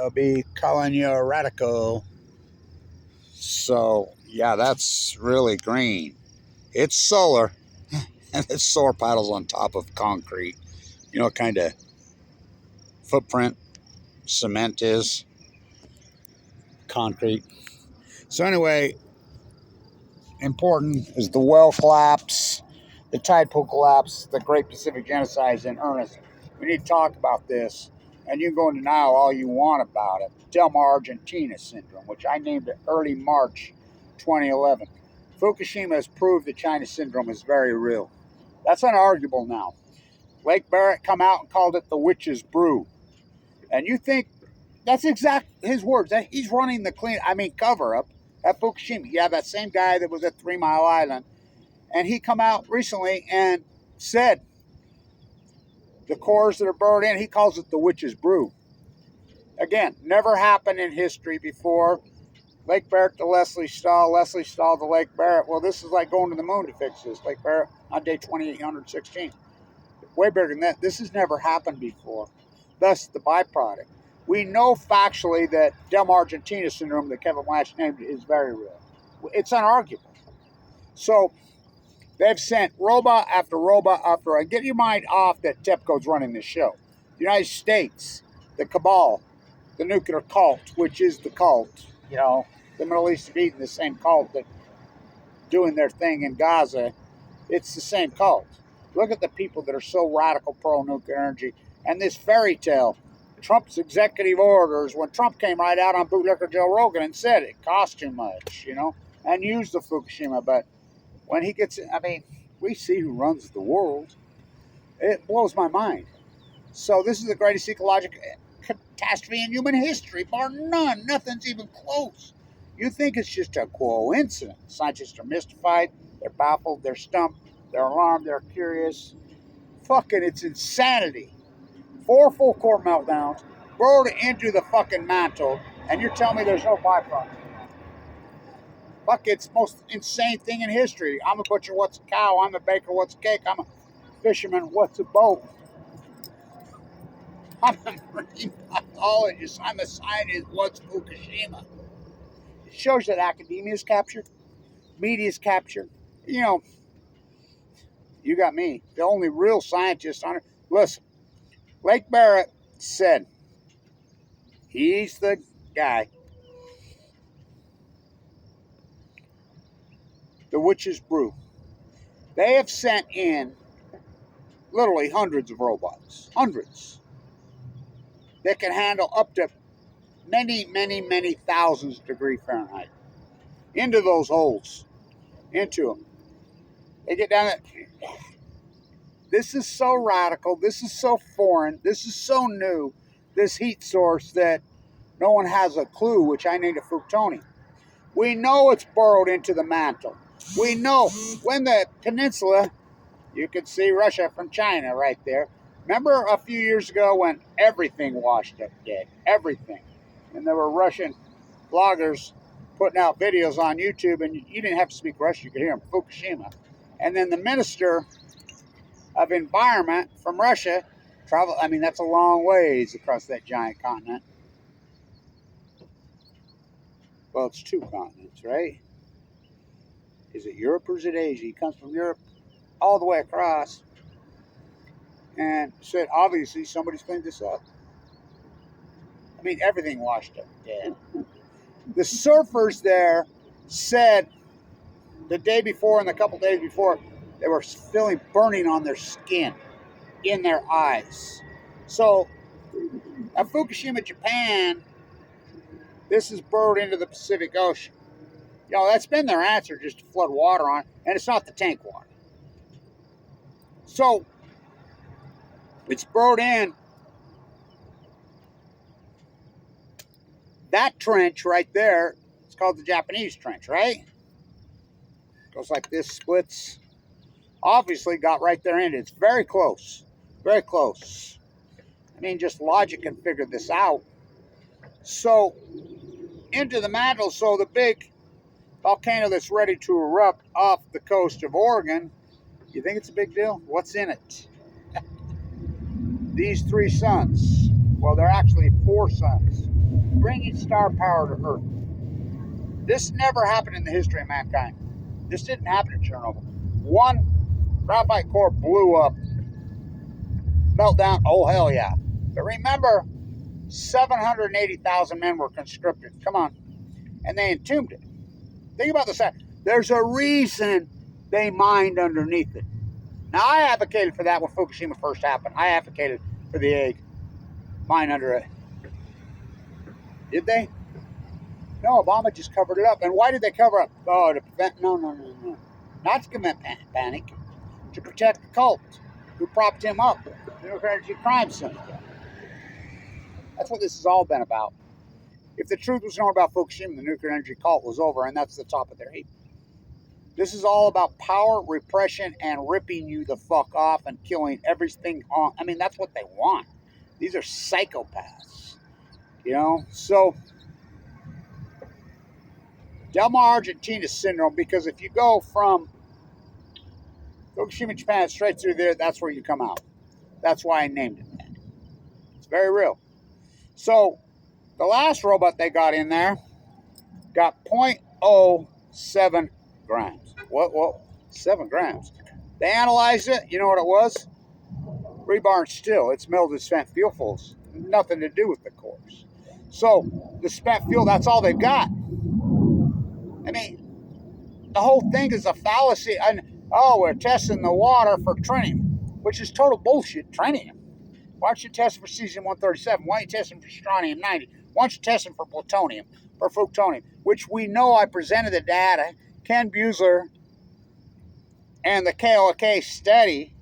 I'll be calling you a radical. So, yeah, that's really green. It's solar, and it's solar paddles on top of concrete. You know what kind of footprint cement is? Concrete. So, anyway, important is the well collapse, the tide pool collapse, the Great Pacific Genocide is in earnest. We need to talk about this, and you can go in denial all you want about it. Delmar, Argentina syndrome, which I named it early March 2011. Fukushima has proved that China syndrome is very real. That's unarguable now. Lake Barrett come out and called it the witch's brew. And you think that's exact his words. That he's running the cover up at Fukushima. You have that same guy that was at 3 Mile Island, and he come out recently and said the CORES that are burned in, he calls it the witch's brew. Again, never happened in history before. Lake Barrett to Leslie Stahl to Lake Barrett. Well, this is like going to the moon to fix this. Lake Barrett on day 2816. Way bigger than that. This has never happened before. Thus, the byproduct. We know factually that Delmar, Argentina syndrome that Kevin Lash named is very real. It's unarguable. So, they've sent robot after robot after. Get your mind off that TEPCO's running this show. The United States, the cabal, the nuclear cult, which is the cult, the Middle East have eaten the same cult that doing their thing in Gaza. It's the same cult. Look at the people that are so radical pro-nuclear energy. And this fairy tale, Trump's executive orders, when Trump came right out on Bootlicker Joe Rogan and said it cost too much, and used the Fukushima. But when he gets, we see who runs the world. It blows my mind. So this is the greatest ecological catastrophe in human history, bar none. Nothing's even close. You think it's just a coincidence. Scientists are mystified, they're baffled, they're stumped, they're alarmed, they're curious. Fucking, it's insanity. 4 full core meltdowns, burrowed into the fucking mantle, and you're telling me there's no byproduct. Fuck, it's the most insane thing in history. I'm a butcher, what's a cow? I'm a baker, what's a cake? I'm a fisherman, what's a boat? I'm a marine biologist, I'm a scientist, what's Fukushima? It shows that academia is captured, media is captured. You got me, the only real scientist on it. Listen, Lake Barrett said he's the guy. The witch's brew. They have sent in literally hundreds of robots. Hundreds. That can handle up to many, many, many thousands of degrees Fahrenheit. Into those holes. Into them. They get down there. This is so radical. This is so foreign. This is so new. This heat source that no one has a clue, which I named a Fuktoni. We know it's burrowed into the mantle. We know when the peninsula, you could see Russia from China right there. Remember a few years ago when everything washed up dead? Everything. And there were Russian bloggers putting out videos on YouTube, and you didn't have to speak Russian. You could hear them, Fukushima. And then the minister of environment from Russia that's a long ways across that giant continent. Well, it's 2 continents, right? Is it Europe or is it Asia? He comes from Europe all the way across and said, obviously, somebody's cleaned this up. Everything washed up dead. The surfers there said the day before and a couple days before, they were feeling burning on their skin, in their eyes. So, at Fukushima, Japan, this is burrowed into the Pacific Ocean. That's been their answer, just to flood water on, and it's not the tank water. So, it's burrowed in. That trench right there, it's called the Japanese trench, right? Goes like this, splits. Obviously got right there in it. It's very close. Very close. Just logic can figure this out. So, into the mantle, so the big volcano that's ready to erupt off the coast of Oregon, you think it's a big deal? What's in it? These 3 suns. Well, they're actually 4 suns. bringing star power to Earth. This never happened in the history of mankind. This didn't happen in Chernobyl. One graphite core blew up, meltdown, oh hell yeah. But remember, 780,000 men were conscripted. Come on. And they entombed it. Think about this. There's a reason they mined underneath it. Now, I advocated for that when Fukushima first happened. I advocated for the egg mine under it. Did they? No, Obama just covered it up. And why did they cover up? Oh, to prevent, no. Not to commit panic. To protect the cult who propped him up. The nuclear energy crime syndicate. That's what this has all been about. If the truth was known about Fukushima, the nuclear energy cult was over, and that's the top of their heap. This is all about power, repression, and ripping you the fuck off and killing everything on. I mean, that's what they want. These are psychopaths. You know? So, Del Mar, Argentina syndrome, because if you go from Fukushima, Japan, straight through there, that's where you come out. That's why I named it that. It's very real. So, the last robot they got in there got 0.07 grams. What? 7 grams. They analyzed it. You know what it was? Rebar and steel. It's melted spent fuel fuels. Nothing to do with the cores. So, the spent fuel, that's all they've got. I mean, the whole thing is a fallacy. And, oh, we're testing the water for tritium, which is total bullshit. Tritium. Why aren't you testing for cesium-137? Why aren't you testing for strontium-90? Why aren't you testing for plutonium, for plutonium, which we know I presented the data. Ken Buesler and the KOK study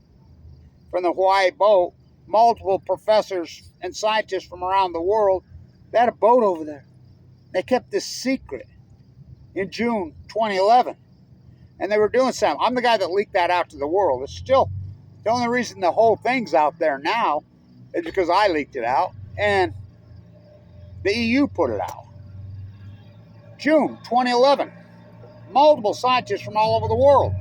from the Hawaii boat, multiple professors and scientists from around the world, they had a boat over there. They kept this secret in June 2011. And they were doing something. I'm the guy that leaked that out to the world. It's still, the only reason the whole thing's out there now is because I leaked it out. And the EU put it out. June 2011. Multiple scientists from all over the world.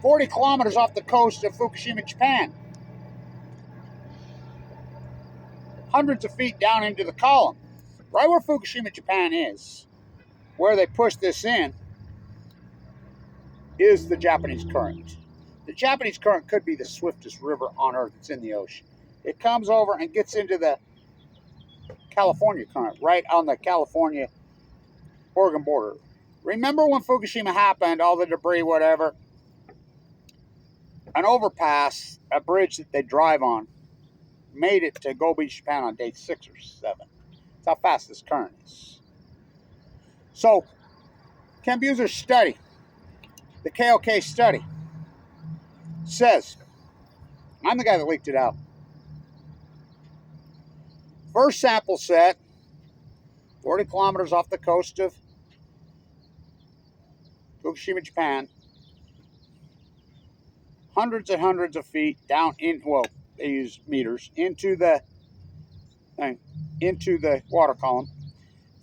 40 kilometers off the coast of Fukushima, Japan. Hundreds of feet down into the column. Right where Fukushima, Japan is, where they pushed this in, is the Japanese current. The Japanese current could be the swiftest river on Earth. It's in the ocean. It comes over and gets into the California current, right on the California-Oregon border. Remember when Fukushima happened, all the debris, whatever, an overpass, a bridge that they drive on, made it to Gold Beach, Japan on day 6 or 7. That's how fast this current is. So, Ken Buesler's study, the KOK study, says, I'm the guy that leaked it out. First sample set, 40 kilometers off the coast of Fukushima, Japan. Hundreds and hundreds of feet down in, well, they use meters, into the water column.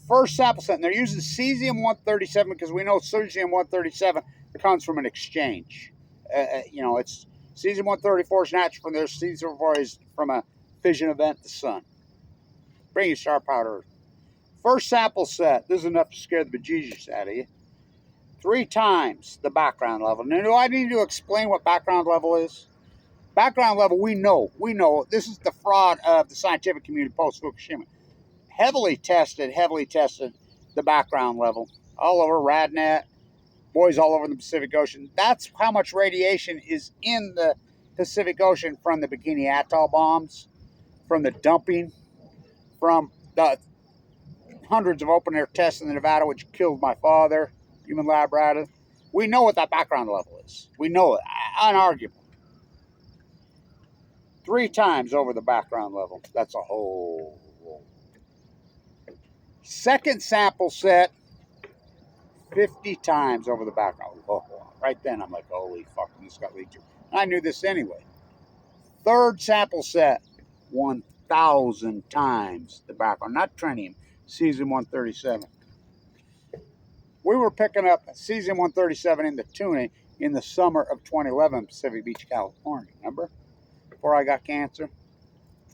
First sample set, and they're using cesium-137 because we know cesium-137 comes from an exchange. It's cesium-134 is natural from there. Cesium-134 is from a fission event, the sun. Bring you star powder. First sample set, this is enough to scare the bejesus out of you. 3 times the background level. Now, do I need to explain what background level is? Background level, we know. This is the fraud of the scientific community post-Fukushima. Heavily tested the background level. All over RadNet, boys all over the Pacific Ocean. That's how much radiation is in the Pacific Ocean from the Bikini Atoll bombs, from the dumping, from the hundreds of open-air tests in Nevada, which killed my father, human lab rat. We know what that background level is. We know it, unarguable. 3 times over the background level. That's a whole. Second sample set, 50 times over the background. Oh, right then, I'm like, holy fuck, this got leaked. I knew this anyway. Third sample set, 1,000 times the background. Not tritium, cesium-137. We were picking up cesium-137 in the tuna in the summer of 2011 in Pacific Beach, California. Remember? Before I got cancer.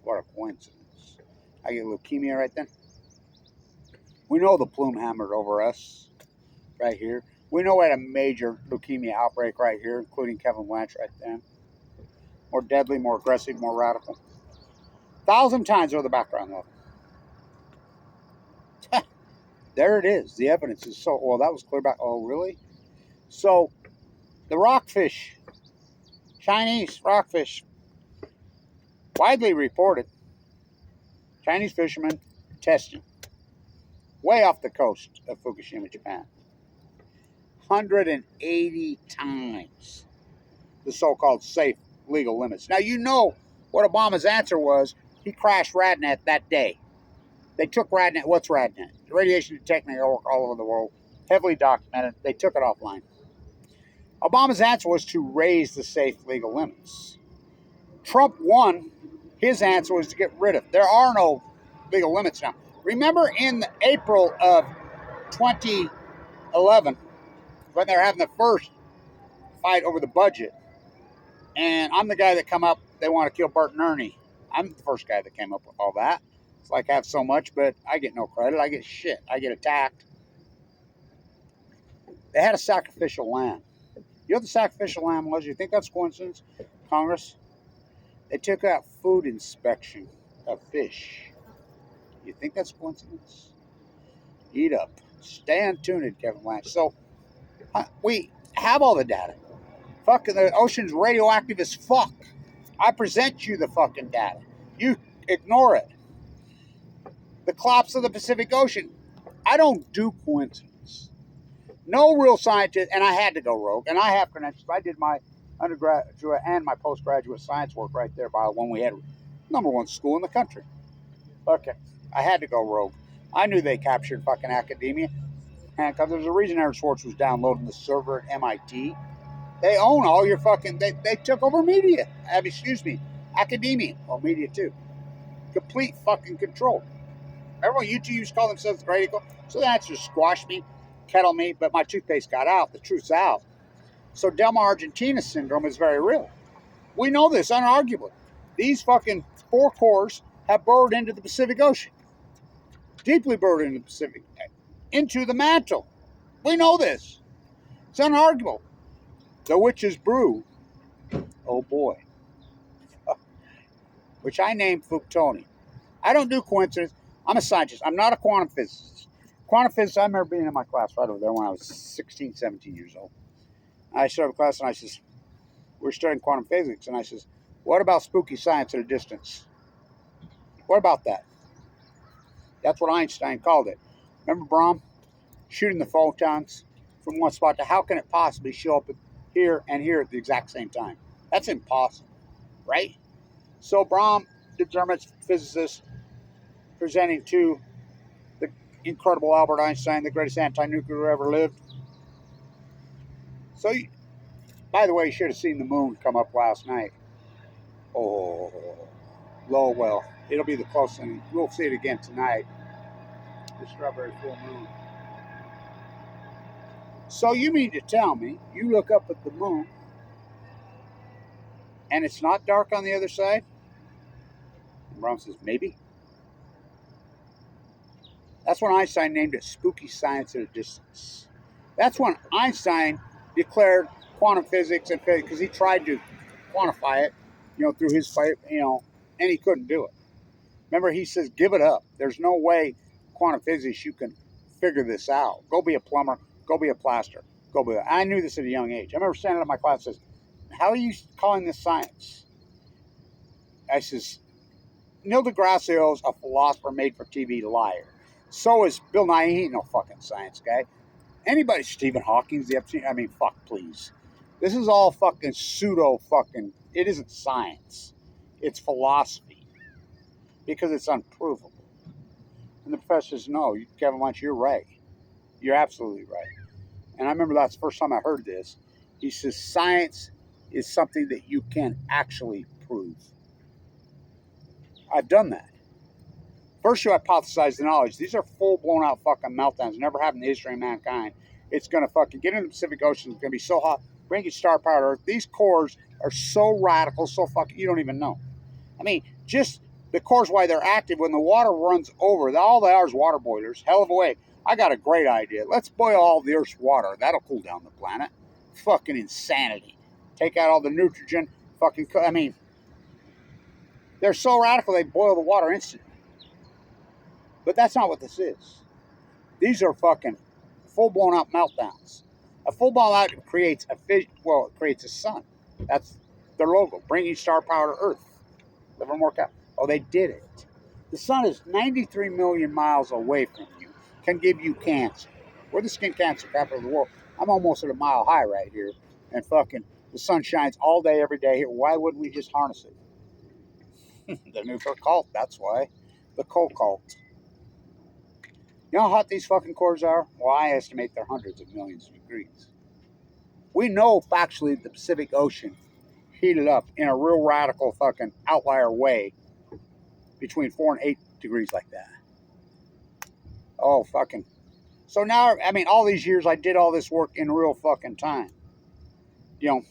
What a coincidence. I get leukemia right then. We know the plume hammered over us right here. We know we had a major leukemia outbreak right here, including Kevin Blanch right then. More deadly, more aggressive, more radical. 1,000 times over the background level. There it is. The evidence is so... Well, that was clear back... Oh, really? So, the rockfish, Chinese rockfish, widely reported, Chinese fishermen testing way off the coast of Fukushima, Japan. 180 times the so-called safe legal limits. Now, you know what Obama's answer was. He crashed RadNet that day. They took RadNet. What's RadNet? The radiation detecting network all over the world. Heavily documented. They took it offline. Obama's answer was to raise the safe legal limits. Trump won. His answer was to get rid of it. There are no legal limits now. Remember in April of 2011, when they're having the first fight over the budget, and I'm the guy that come up, they want to kill Bert and Ernie. I'm the first guy that came up with all that. It's like I have so much, but I get no credit. I get shit. I get attacked. They had a sacrificial lamb. You know what the sacrificial lamb was? You think that's coincidence? Congress? They took out food inspection of fish. You think that's coincidence? Eat up. Stay tuned, Kevin Blanch. So, we have all the data. Fucking the ocean's radioactive as fuck. I present you the fucking data. You ignore it. The collapse of the Pacific Ocean. I don't do coincidence. No real scientist, and I had to go rogue, and I have credentials. I did my undergraduate and my postgraduate science work right there by when we had #1 school in the country. Okay, I had to go rogue. I knew they captured fucking academia, and because there's a reason Aaron Swartz was downloading the server at MIT. They own all your fucking... They took over media. Excuse me. Academia. Well, media too. Complete fucking control. Remember when YouTube used to call themselves the Great Eagle? So the answer is squash me, kettle me, but my toothpaste got out. The truth's out. So Delma Argentina syndrome is very real. We know this unarguably. These fucking 4 cores have burrowed into the Pacific Ocean. Deeply burrowed into the Pacific. Into the mantle. We know this. It's unarguable. The witch's brew, oh boy, which I named Fuktoni. I don't do coincidence. I'm a scientist. I'm not a quantum physicist. Quantum physicist, I remember being in my class right over there when I was 16, 17 years old. I started a class and I says, we're studying quantum physics. And I says, what about spooky science at a distance? What about that? That's what Einstein called it. Remember Brahm? Shooting the photons from one spot to how can it possibly show up here and here at the exact same time? That's impossible, right? So Brahm, the German physicist, presenting to the incredible Albert Einstein, the greatest anti-nuclear who ever lived. So, by the way, you should have seen the moon come up last night. Oh, low, well, it'll be the closest, and we'll see it again tonight. The strawberry full moon. So you mean to tell me you look up at the moon and it's not dark on the other side? And Brahm says, maybe. That's when Einstein named it spooky science at a distance. That's when Einstein declared quantum physics and physics, because he tried to quantify it, through his fight, and he couldn't do it. Remember, he says, give it up. There's no way quantum physics you can figure this out. Go be a plumber. Go be a plaster. Go be. I knew this at a young age. I remember standing up in my class and says, how are you calling this science? I says, Neil deGrasse Tyson's a philosopher made for TV liar. So is Bill Nye. He ain't no fucking science guy. Anybody, Stephen Hawking's the Epstein. I mean, fuck, please. This is all fucking pseudo fucking. It isn't science. It's philosophy. Because it's unprovable. And the professor says, no, Kevin Blanch, you're right. You're absolutely right. And I remember that's the first time I heard this. He says, science is something that you can actually prove. I've done that. First, you hypothesize the knowledge. These are full blown out fucking meltdowns. Never happened in the history of mankind. It's going to fucking get into the Pacific Ocean. It's going to be so hot. Bring you star powered Earth. These cores are so radical, so fucking, you don't even know. I mean, just The CORES, why they're active when the water runs over. All they are is water boilers. Hell of a way. I got a great idea. Let's boil all the Earth's water. That'll cool down the planet. Fucking insanity. Take out all the nitrogen. I mean, they're so radical they boil the water instantly. But that's not what this is. These are fucking full-blown out meltdowns. A full-blown out creates it creates a sun. That's their logo, bringing star power to Earth. Livermore Cap. Oh, they did it. The sun is 93 million miles away from you. Can give you cancer. We're the skin cancer capital of the world. I'm almost at a mile high right here. And fucking the sun shines all day, every day here. Why wouldn't we just harness it? The new cult, that's why. The coal cult. You know how hot these fucking cores are? Well, I estimate they're hundreds of millions of degrees. We know factually the Pacific Ocean heated up in a real radical fucking outlier way between 4 and 8 degrees like that. Oh, fucking. So now, I mean, all these years I did all this work in real fucking time. You know,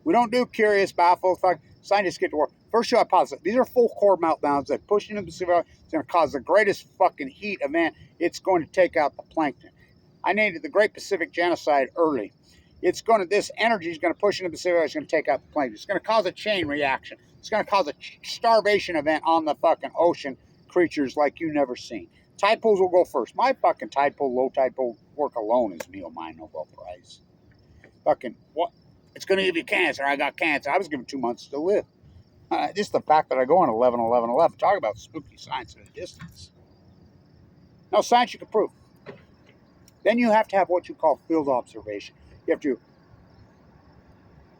we don't do curious, baffled, scientists get to work. First show hypothesis. These are full core meltdowns that push into the Pacific. It's going to cause the greatest fucking heat event. It's going to take out the plankton. I named it the Great Pacific Genocide early. This energy is going to push into the Pacific. It's going to take out the plankton. It's going to cause a chain reaction. It's going to cause a starvation event on the fucking ocean creatures like you never seen. Tide pools will go first. My fucking tide pool, low tide pool work alone is me or my Nobel Prize. Fucking what? It's going to give you cancer. I got cancer. I was given 2 months to live. Just the fact that I go on 11, 11, 11. Talk about spooky science at a distance. No science you can prove. Then you have to have what you call field observation. You have to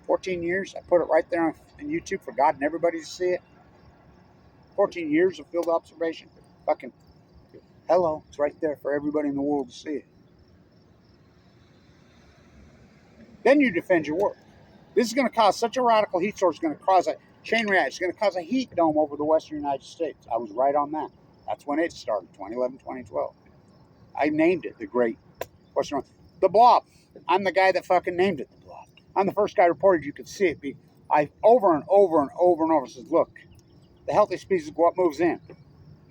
14 years. I put it right there on YouTube for God and everybody to see it. 14 years of field observation. Fucking hello. It's right there for everybody in the world to see it. Then you defend your work. This is going to cause such a radical heat source. It's going to cause a chain reaction. It's going to cause a heat dome over the western United States. I was right on that. That's when it started, 2011, 2012. I named it the Great Western. The Blob. I'm the guy that fucking named it the Blob. I'm the first guy reported you could see it. I over and over and over and over says, look, the healthy species, what moves in?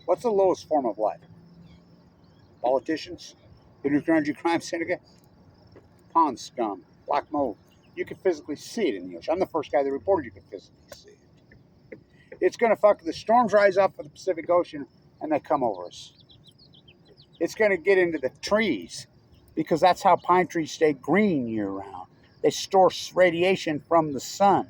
What's the lowest form of life? Politicians? The nuclear energy crime syndicate? Pond scum? Black mold? You can physically see it in the ocean. I'm the first guy that reported you could physically see it. It's going to the storms rise up for the Pacific Ocean and they come over us. It's going to get into the trees because that's how pine trees stay green year round. They store radiation from the sun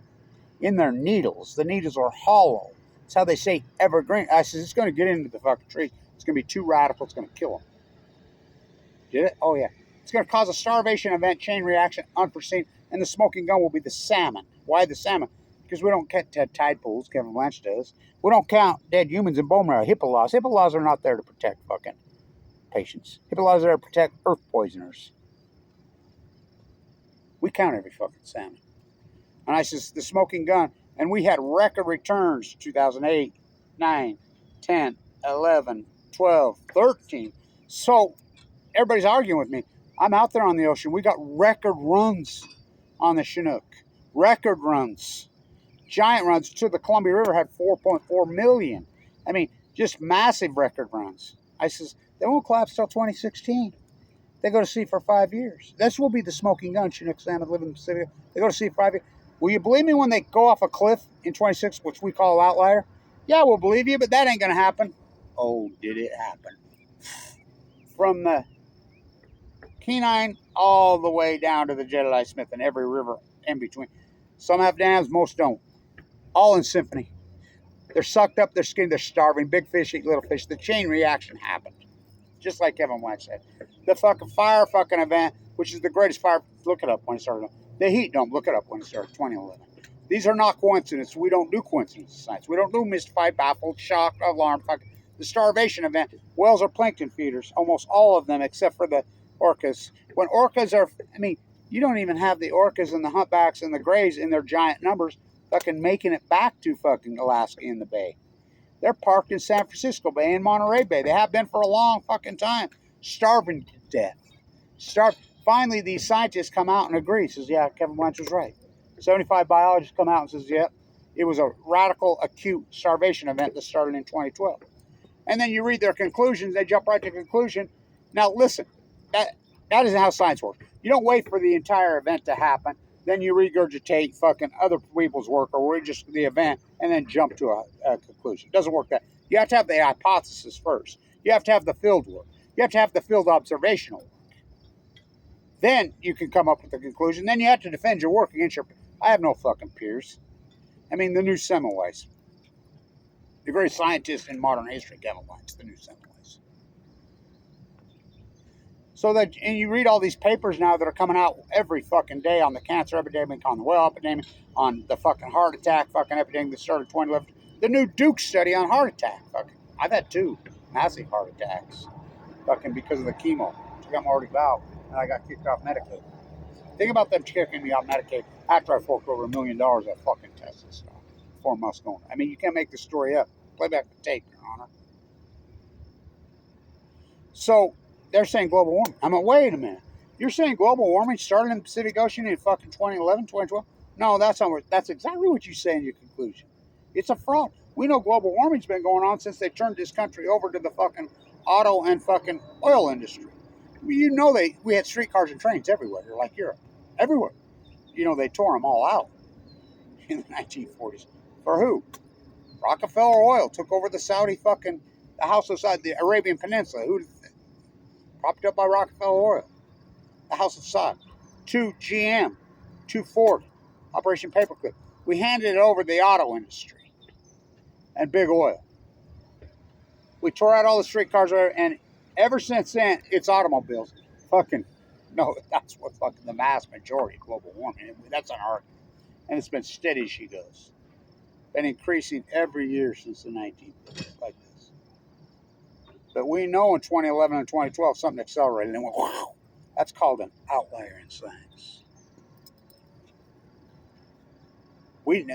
in their needles. The needles are hollow. That's how they say evergreen. I said, it's going to get into the fucking trees. It's going to be too radical. It's going to kill them. Did it? Oh, yeah. It's going to cause a starvation event, chain reaction, unforeseen, and the smoking gun will be the salmon. Why the salmon? Because we don't count tide pools, Kevin Blanche does. We don't count dead humans in bone marrow. HIPAA laws. HIPAA laws are not there to protect fucking patients. HIPAA laws are there to protect earth poisoners. We count every fucking salmon. And I says, the smoking gun, and we had record returns 2008, 9, 10, 11, 12, 13. So everybody's arguing with me. I'm out there on the ocean. We got record runs on the Chinook. Record runs. Giant runs to the Columbia River had 4.4 million. I mean, just massive record runs. I says, they won't collapse till 2016. They go to sea for 5 years. This will be the smoking gun. Chinook salmon live in the Pacific. They go to sea for 5 years. Will you believe me when they go off a cliff in 26, which we call an outlier? Yeah, we'll believe you, but that ain't going to happen. Oh, did it happen? From the Kenai all the way down to the Jedediah Smith and every river in between. Some have dams, most don't. All in symphony. They're sucked up their skin, they're starving. Big fish eat little fish. The chain reaction happened. Just like Kevin Blanche said. The fucking fire fucking event, which is the greatest fire, look it up when it started. The heat dome, look it up when it started, 2011. These are not coincidences. We don't do coincidence science. We don't do mystified, baffled, shocked, alarmed, fucking. The starvation event, whales are plankton feeders. Almost all of them, except for the orcas. When orcas are, I mean, you don't even have the orcas and the humpbacks and the grays in their giant numbers fucking making it back to fucking Alaska in the bay. They're parked in San Francisco Bay and Monterey Bay. They have been for a long fucking time, starving to death. Finally, these scientists come out and agree. Says, yeah, Kevin Blanche was right. 75 biologists come out and says, yep, It was a radical, acute starvation event that started in 2012. And then you read their conclusions, they jump right to conclusion. Now listen, that isn't how science works. You don't wait for the entire event to happen, then you regurgitate fucking other people's work or just the event and then jump to a conclusion. It doesn't work that. You have to have the hypothesis first. You have to have the field work. You have to have the field observational work. Then you can come up with the conclusion. Then you have to defend your work against your... I have no fucking peers. I mean, the new Semmelweis. The greatest scientist in modern history, Semmelweis, the new Semmelweis. So that, and you read all these papers now that are coming out every fucking day on the cancer epidemic, on the well epidemic, on the fucking heart attack fucking epidemic that started 2011. The new Duke study on heart attack. Fucking, I've had 2 massive heart attacks. Fucking because of the chemo. I got my aortic valve and I got kicked off Medicaid. Think about them kicking me off Medicaid after I forked over $1 million at fucking Tesla stock. 4 months going. I mean, you can't make this story up. Play back the tape, Your Honor. So, they're saying global warming. I'm like, wait a minute. You're saying global warming started in the Pacific Ocean in fucking 2011, 2012? No, that's exactly what you say in your conclusion. It's a fraud. We know global warming's been going on since they turned this country over to the fucking auto and fucking oil industry. You know we had streetcars and trains everywhere, like Europe. Everywhere. You know, they tore them all out in the 1940s. For who? Rockefeller Oil took over the Saudi fucking, the House of Saud, the Arabian Peninsula. Who propped up by Rockefeller Oil? The House of Saud. To GM. To Ford. Operation Paperclip. We handed it over to the auto industry. And big oil. We tore out all the streetcars, and ever since then, it's automobiles. Fucking, no, that's what fucking the vast majority of global warming. That's an argument. And it's been steady as she goes. Been increasing every year since the 1930s, like this. But we know in 2011 and 2012 something accelerated and went, wow. That's called an outlier in science.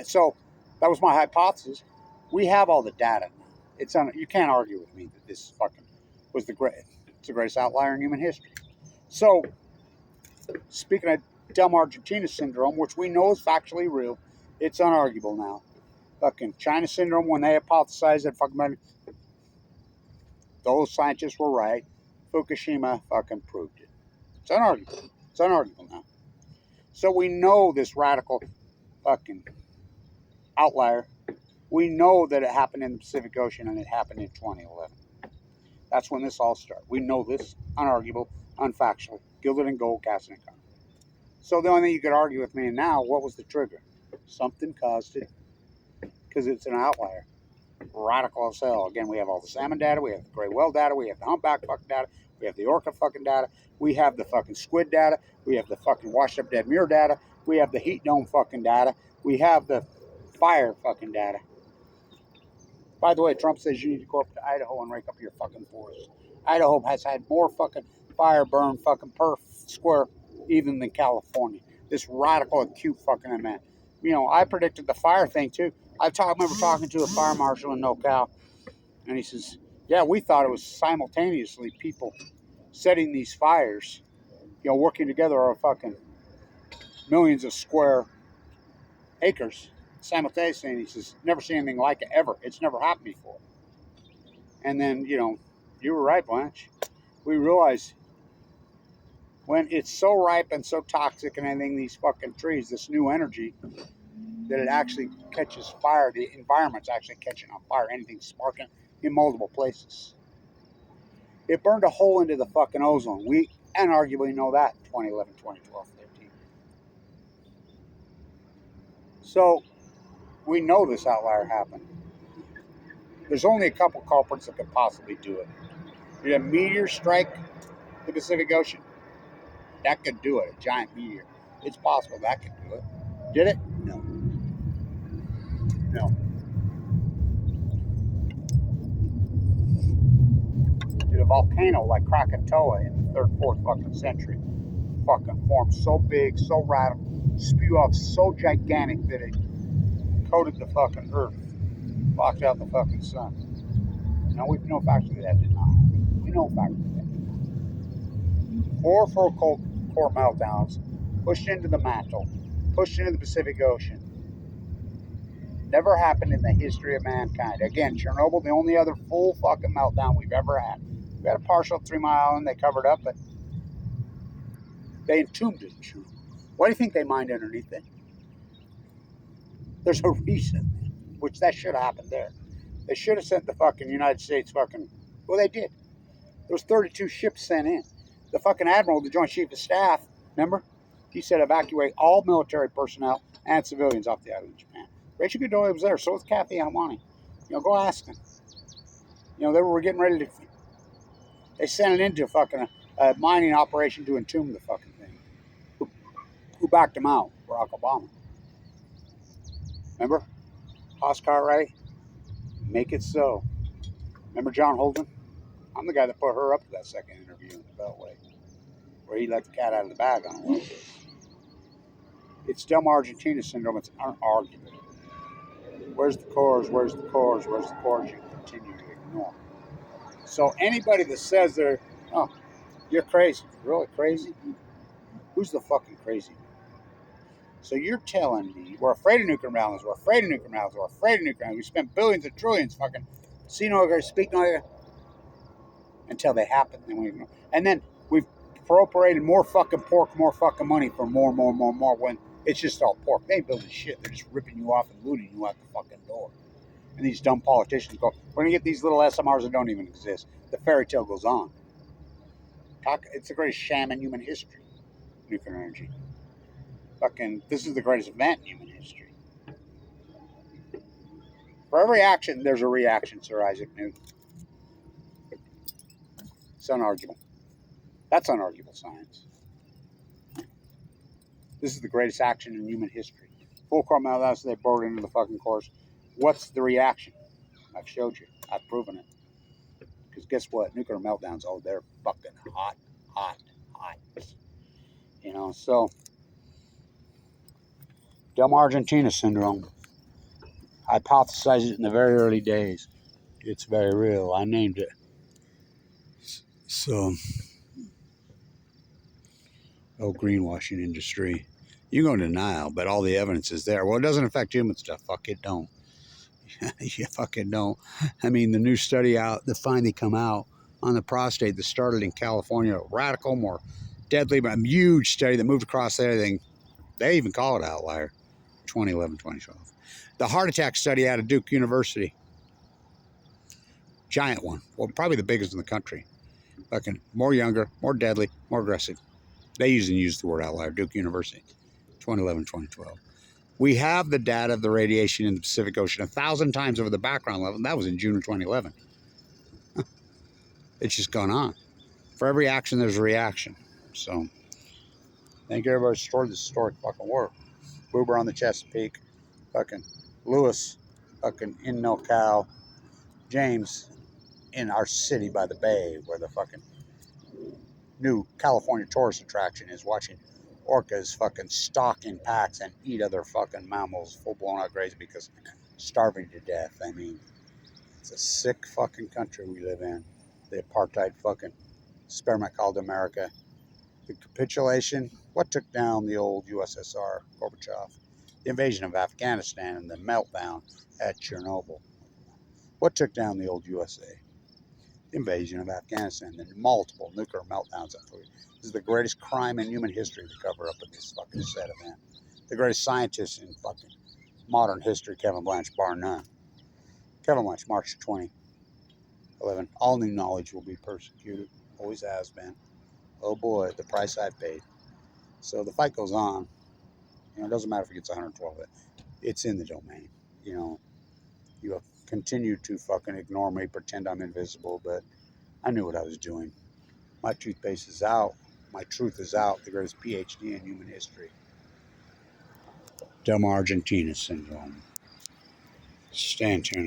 So that was my hypothesis. We have all the data now. You can't argue with me that this fucking was it's the greatest outlier in human history. So, speaking of dumb Argentina syndrome, which we know is factually real, it's unarguable now. Fucking China syndrome, when they hypothesized that fucking those scientists were right. Fukushima fucking proved it. It's unarguable. It's unarguable now. So we know this radical fucking outlier. We know that it happened in the Pacific Ocean and it happened in 2011. That's when this all started. We know this, unarguable, unfactual, gilded and gold, cast in a copper. So the only thing you could argue with me now, what was the trigger? Something caused it, because it's an outlier. Radical as hell. Again, we have all the salmon data, we have the gray whale data, we have the humpback fucking data, we have the orca fucking data, we have the fucking squid data, we have the fucking washed up dead mirror data, we have the heat dome fucking data, we have the fire fucking data. By the way, Trump says you need to go up to Idaho and rake up your fucking forest. Idaho has had more fucking fire burn fucking per square even than California. This radical, acute fucking event. You know, I predicted the fire thing too. I remember talking to a fire marshal in NorCal, and he says, yeah, we thought it was simultaneously people setting these fires, you know, working together on fucking millions of square acres simultaneously. And he says, never seen anything like it ever. It's never happened before. And then, you know, you were right, Blanche. We realized when it's so ripe and so toxic and everything, these fucking trees, this new energy, that it actually catches fire. The environment's actually catching on fire. Anything sparking in multiple places. It burned a hole into the fucking ozone. We unarguably know that in 2011, 2012, 13. So, we know this outlier happened. There's only a couple culprits that could possibly do it. Did a meteor strike the Pacific Ocean? That could do it. A giant meteor. It's possible that could do it. Did it? No. No. Did a volcano like Krakatoa in the 3rd, 4th fucking century fucking form so big, so radical, spew off so gigantic that it coated the fucking earth, blocked out the fucking sun? Now we know factually that did not happen. We know factually that did not. 4 full core meltdowns pushed into the mantle, pushed into the Pacific Ocean. Never happened in the history of mankind. Again, Chernobyl, the only other full fucking meltdown we've ever had. We had a partial 3 Mile Island, they covered up, but they entombed it in Chernobyl. Why do you think they mined underneath it? There's a reason, which that should have happened there. They should have sent the fucking United States fucking, well, they did. There was 32 ships sent in. The fucking admiral, the Joint Chief of Staff, remember? He said evacuate all military personnel and civilians off the island of Japan. Rachel Godoy was there, so was Kathy Anwani. Go ask them. They were getting ready to. They sent it into fucking a mining operation to entomb the fucking thing. Who backed him out? Barack Obama. Remember? Hoss Cartwright? Make it so. Remember John Holden? I'm the guy that put her up to that second interview in the Beltway, where he let the cat out of the bag on it. It's dumb Argentina syndrome. It's unarguable. Where's the CORES? Where's the CORES? Where's the CORES? You continue to ignore. So anybody that says they're, oh, you're crazy. Really crazy? Who's the fucking crazy? So you're telling me we're afraid of nuclear meltdowns, we're afraid of nuclear meltdowns, we're afraid of nuclear meltdowns. We spent billions and trillions fucking see no other, speak no other until they happen. And then we've appropriated more fucking pork, more fucking money for more when it's just all pork. They ain't building shit. They're just ripping you off and looting you out the fucking door. And these dumb politicians go, we're going to get these little SMRs that don't even exist. The fairy tale goes on. It's the greatest sham in human history, nuclear energy. Fucking, this is the greatest event in human history. For every action, there's a reaction, Sir Isaac Newton. It's unarguable. That's unarguable science. This is the greatest action in human history. Full core meltdowns, they bored into the fucking course. What's the reaction? I've showed you. I've proven it. Because guess what? Nuclear meltdowns, oh, they're fucking hot. So dumb Argentina syndrome. Hypothesized it in the very early days. It's very real. I named it. So, greenwashing industry. You go in denial, but all the evidence is there. Well, it doesn't affect human stuff. Fuck it, don't. You fucking don't. I mean, the new study out, the finally come out on the prostate that started in California, radical, more deadly, but a huge study that moved across everything. They even call it outlier. 2011, 2012. The heart attack study out of Duke University. Giant one. Well, probably the biggest in the country. Fucking more younger, more deadly, more aggressive. They usually use the word outlier. Duke University. 2011, 2012. We have the data of the radiation in the Pacific Ocean 1,000 times over the background level. And that was in June of 2011. It's just gone on. For every action, there's a reaction. So, thank you, everybody, for this historic fucking work. Boober on the Chesapeake. Fucking Lewis. Fucking in NoCal. James in our city by the bay, where the fucking new California tourist attraction is, watching orcas fucking stalk in packs and eat other fucking mammals, full blown out crazy because starving to death. I mean, it's a sick fucking country we live in. The apartheid fucking experiment called America. The capitulation, what took down the old USSR, Gorbachev? The invasion of Afghanistan and the meltdown at Chernobyl. What took down the old USA? The invasion of Afghanistan, the multiple nuclear meltdowns. This is the greatest crime in human history to cover up in this fucking set event. The greatest scientist in fucking modern history, Kevin Blanch, bar none. Kevin Blanch, March 2011. All new knowledge will be persecuted. Always has been. Oh boy, the price I've paid. So the fight goes on. It doesn't matter if it gets 112. It's in the domain. You have continued to fucking ignore me, pretend I'm invisible, but I knew what I was doing. My toothpaste is out. My truth is out. The greatest PhD in human history. Dumb Argentina syndrome. Stand tuned.